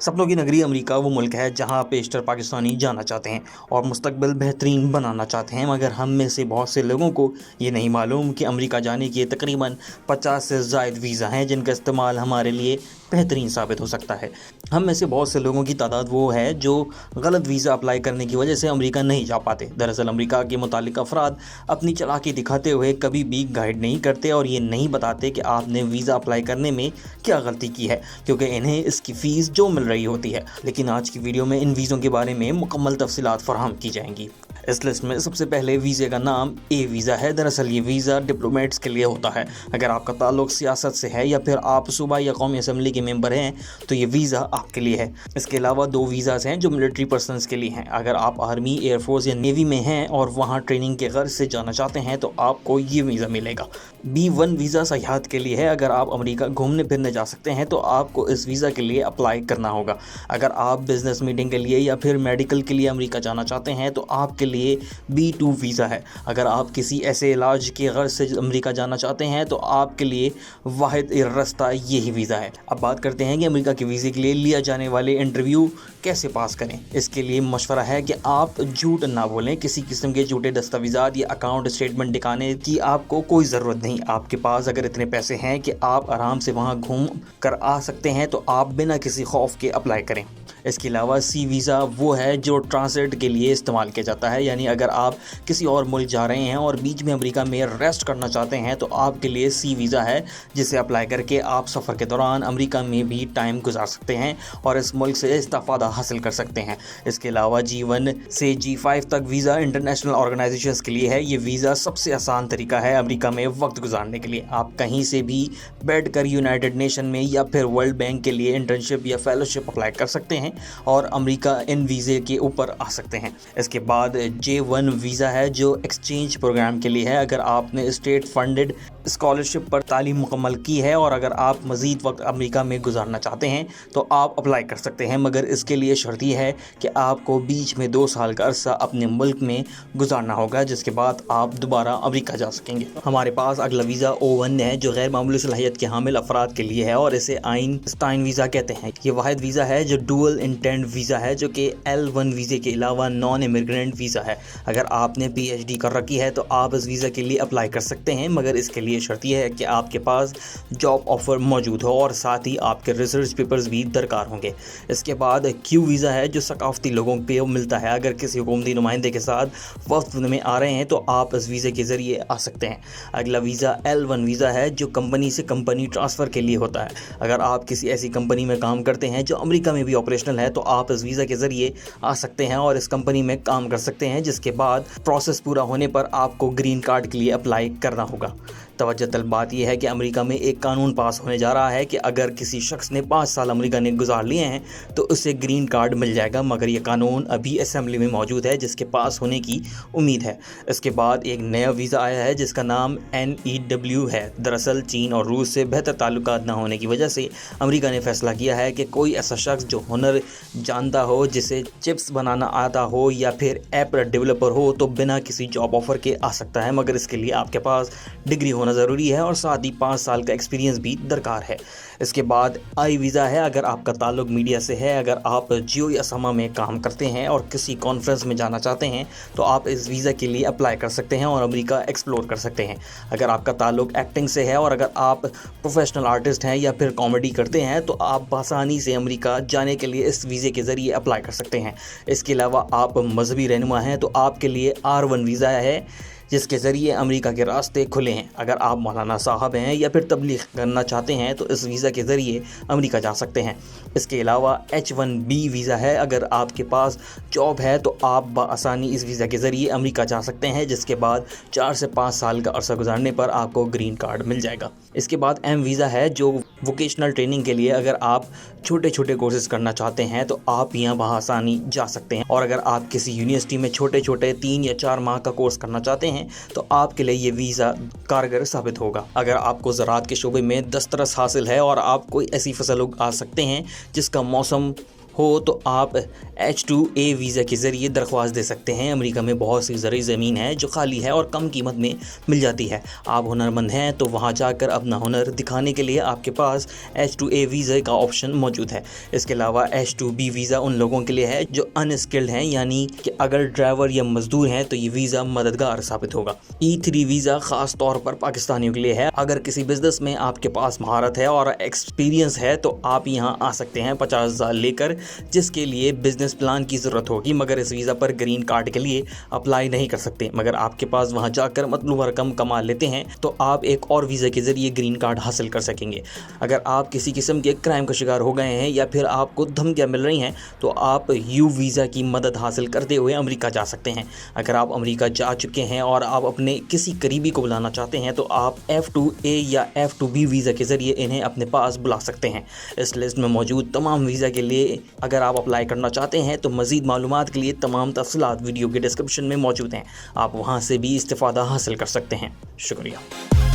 सपनों की नगरी अमेरिका वो मुल्क है जहां पेशतर पाकिस्तानी जाना चाहते हैं और मुस्तकबिल बेहतरीन बनाना चाहते हैं, मगर हम में से बहुत से लोगों को ये नहीं मालूम कि अमेरिका जाने के तकरीबन 50 से ज़ायद वीज़ा हैं जिनका इस्तेमाल हमारे लिए बेहतरीन साबित हो सकता है। हम में से बहुत से लोगों की तादाद वो है जो गलत वीज़ा अप्लाई करने की वजह से अमेरिका नहीं जा पाते। दरअसल अमेरिका के मुतालिक अफराद अपनी चालाकी दिखाते हुए कभी भी गाइड नहीं करते और ये नहीं बताते कि आपने वीज़ा अप्लाई करने में क्या गलती की है, क्योंकि इन्हें इसकी फ़ीस जो मिल रही होती है। लेकिन आज की वीडियो में इन वीज़ों के बारे में मुकम्मल तफसीलात फराहम की जाएंगी। इस लिस्ट में सबसे पहले वीज़े का नाम ए वीज़ा है। दरअसल ये वीज़ा डिप्लोमेट्स के लिए होता है। अगर आपका ताल्लुक सियासत से है या फिर आप सूबाई या कौमी असम्बली के मेंबर हैं तो ये वीज़ा आपके लिए है। इसके अलावा 2 वीज़ाज़ हैं जो मिलिट्री पर्सनस के लिए हैं। अगर आप आर्मी, एयरफोर्स या नेवी में हैं और वहाँ ट्रेनिंग के गर्ज से जाना चाहते हैं तो आपको ये वीज़ा मिलेगा। B1 वीज़ा सयाहत के लिए है। अगर आप अमेरिका घूमने फिरने जा सकते हैं तो आपको इस वीज़ा के लिए अप्लाई करना होगा। अगर आप बिज़नेस मीटिंग के लिए या फिर मेडिकल के लिए अमेरिका जाना चाहते हैं तो आपके लिए B2 वीज़ा है। अगर आप किसी ऐसे इलाज के गर्ज से अमेरिका जाना चाहते हैं तो आपके लिए वाहिद रास्ता यही वीज़ा है। अब बात करते हैं कि अमेरिका के वीज़े के लिए लिया जाने वाले इंटरव्यू कैसे पास करें। इसके लिए मशवरा है कि आप झूठ ना बोलें। किसी किस्म के झूठे दस्तावेज़ात या अकाउंट स्टेटमेंट दिखाने की आपको कोई ज़रूरत नहीं। आपके पास अगर इतने पैसे हैं कि आप आराम से वहाँ घूम कर आ सकते हैं तो आप बिना किसी खौफ के अप्लाई करें। इसके अलावा C वीज़ा वो है जो ट्रांसिट के लिए इस्तेमाल किया जाता है, यानी अगर आप किसी और मुल्क जा रहे हैं और बीच में अमेरिका में रेस्ट करना चाहते हैं तो आपके लिए C वीज़ा है, जिसे अप्लाई करके आप सफ़र के दौरान अमेरिका में भी टाइम गुजार सकते हैं और इस मुल्क से इस्तिफ़ादा हासिल कर सकते हैं। इसके अलावा G1 से G5 तक वीज़ा इंटरनेशनल ऑर्गेनाइजेशंस के लिए है। ये वीज़ा सबसे आसान तरीका है अमेरिका में वक्त गुजारने के लिए। आप कहीं से भी बैठकर यूनाइटेड नेशन में या फिर वर्ल्ड बैंक के लिए इंटर्नशिप या फेलोशिप अप्लाई कर सकते हैं और अमेरिका इन वीज़े के ऊपर आ सकते हैं। इसके बाद J1 वीज़ा है जो एक्सचेंज प्रोग्राम के लिए है। अगर आपने स्टेट फंडेड स्कॉलरशिप पर तालीम मुकम्मल की है और अगर आप मज़ीद वक्त अमेरिका में गुजारना चाहते हैं तो आप अप्लाई कर सकते हैं, मगर इसके लिए शर्त यह है कि आपको बीच में 2 साल का अरसा अपने मुल्क में गुजारना होगा, जिसके बाद आप दोबारा अमेरिका जा सकेंगे। हमारे पास अगला वीज़ा O1 है जो गैर मामूली सलाहियत के हामिल अफराद के लिए है और इसे आइंस्टाइन वीज़ा कहते हैं। ये वाहिद वीज़ा है जो डुअल इंटेंट वीज़ा है, जो कि L1 वीज़े के अलावा नॉन इमिग्रेंट वीज़ा है। अगर आपने PhD कर रखी है तो आप इस वीज़ा के लिए अप्लाई कर सकते हैं, मगर इसके लिए शर्त यह है कि आपके पास जॉब ऑफ़र मौजूद हो और साथ ही आपके रिसर्च पेपर्स भी दरकार होंगे। इसके बाद Q वीज़ा है जो सकाफ़ती लोगों पे मिलता है। अगर किसी हुकूमती नुमाइंदे के साथ वफ़द में आ रहे हैं तो आप इस वीज़े के ज़रिए आ सकते हैं। अगला वीज़ा L1 वीज़ा है जो कंपनी से कंपनी ट्रांसफ़र के लिए होता है। अगर आप किसी ऐसी कंपनी में काम करते हैं जो अमेरिका में भी ऑपरेशनल है तो आप इस वीज़ा के ज़रिए आ सकते हैं और इस कंपनी में काम कर सकते हैं, जिसके बाद प्रोसेस पूरा होने पर आपको ग्रीन कार्ड के लिए अप्लाई करना होगा। तवज्जो तलब बात यह है कि अमेरिका में एक कानून पास होने जा रहा है कि अगर किसी शख्स ने 5 साल अमेरिका ने गुजार लिए हैं तो उसे ग्रीन कार्ड मिल जाएगा, मगर यह कानून अभी असेंबली में मौजूद है, जिसके पास होने की उम्मीद है। इसके बाद एक नया वीज़ा आया है जिसका नाम NEW है। दरअसल चीन और रूस से बेहतर ताल्लुकात ना होने की वजह से अमेरिका ने फैसला किया है कि कोई ऐसा शख्स जो हुनर जानता हो, जिसे चिप्स बनाना आता हो या फिर ऐप डेवलपर हो, तो बिना किसी जॉब ऑफ़र के आ सकता है, मगर इसके लिए आपके पास डिग्री होना ज़रूरी है और साथ ही 5 साल का एक्सपीरियंस भी दरकार है। इसके बाद I वीज़ा है। अगर आपका ताल्लुक मीडिया से है, अगर आप जियो या समा में काम करते हैं और किसी कॉन्फ्रेंस में जाना चाहते हैं तो आप इस वीज़ा के लिए अप्लाई कर सकते हैं और अमेरिका एक्सप्लोर कर सकते हैं। अगर आपका ताल्लुक एक्टिंग से है और अगर आप प्रोफेशनल आर्टिस्ट हैं या फिर कॉमेडी करते हैं तो आप आसानी से अमेरिका जाने के लिए इस वीज़े के ज़रिए अप्लाई कर सकते हैं। इसके अलावा आप मजहबी रहनुमा हैं तो आपके लिए R1 वीज़ा है, जिसके ज़रिए अमेरिका के रास्ते खुले हैं। अगर आप मौलाना साहब हैं या फिर तबलीग करना चाहते हैं तो इस वीज़ा के ज़रिए अमेरिका जा सकते हैं। इसके अलावा H1B वीज़ा है। अगर आपके पास जॉब है तो आप बआसानी इस वीज़ा के ज़रिए अमेरिका जा सकते हैं, जिसके बाद 4 से 5 साल का अरसा गुजारने पर आपको ग्रीन कार्ड मिल जाएगा। इसके बाद M वीज़ा है जो वोकेशनल ट्रेनिंग के लिए। अगर आप छोटे छोटे कोर्सेज़ करना चाहते हैं तो आप यहाँ बआसानी जा सकते हैं, और अगर आप किसी यूनिवर्सिटी में छोटे छोटे 3 या 4 माह का कोर्स करना चाहते हैं तो आपके लिए ये वीज़ा कारगर साबित होगा। अगर आपको ज़राअत के शोबे में दस्तरस हासिल है और आप कोई ऐसी फसल उगा सकते हैं जिसका मौसम ہو تو آپ H2A ویزا کے ذریعے درخواست دے سکتے ہیں۔ امریکہ میں بہت سی زرعی زمین ہے جو خالی ہے اور کم قیمت میں مل جاتی ہے۔ آپ ہنرمند ہیں تو وہاں جا کر اپنا ہنر دکھانے کے لیے آپ کے پاس H2A ویزا کا آپشن موجود ہے۔ اس کے علاوہ H2B ویزا ان لوگوں کے لیے ہے جو ان اسکلڈ ہیں، یعنی کہ اگر ڈرائیور یا مزدور ہیں تو یہ ویزا مددگار ثابت ہوگا۔ E3 ویزا خاص طور پر پاکستانیوں کے لیے ہے۔ اگر کسی بزنس میں آپ کے پاس مہارت ہے اور ایکسپیرینس ہے تو آپ یہاں آ سکتے ہیں 50,000 لے کر، جس کے لیے بزنس پلان کی ضرورت ہوگی، مگر اس ویزا پر گرین کارڈ کے لیے اپلائی نہیں کر سکتے۔ مگر آپ کے پاس وہاں جا کر مطلوبہ رقم کما لیتے ہیں تو آپ ایک اور ویزا کے ذریعے گرین کارڈ حاصل کر سکیں گے۔ اگر آپ کسی قسم کے کرائم کا شکار ہو گئے ہیں یا پھر آپ کو دھمکیاں مل رہی ہیں تو آپ یو ویزا کی مدد حاصل کرتے ہوئے امریکہ جا سکتے ہیں۔ اگر آپ امریکہ جا چکے ہیں اور آپ اپنے کسی قریبی کو بلانا چاہتے ہیں تو آپ F2A یا F2B ویزا کے ذریعے انہیں اپنے پاس بلا سکتے ہیں۔ اس لسٹ میں موجود تمام ویزا کے لیے اگر آپ اپلائی کرنا چاہتے ہیں تو مزید معلومات کے لیے تمام تفصیلات ویڈیو کے ڈسکرپشن میں موجود ہیں، آپ وہاں سے بھی استفادہ حاصل کر سکتے ہیں۔ شکریہ۔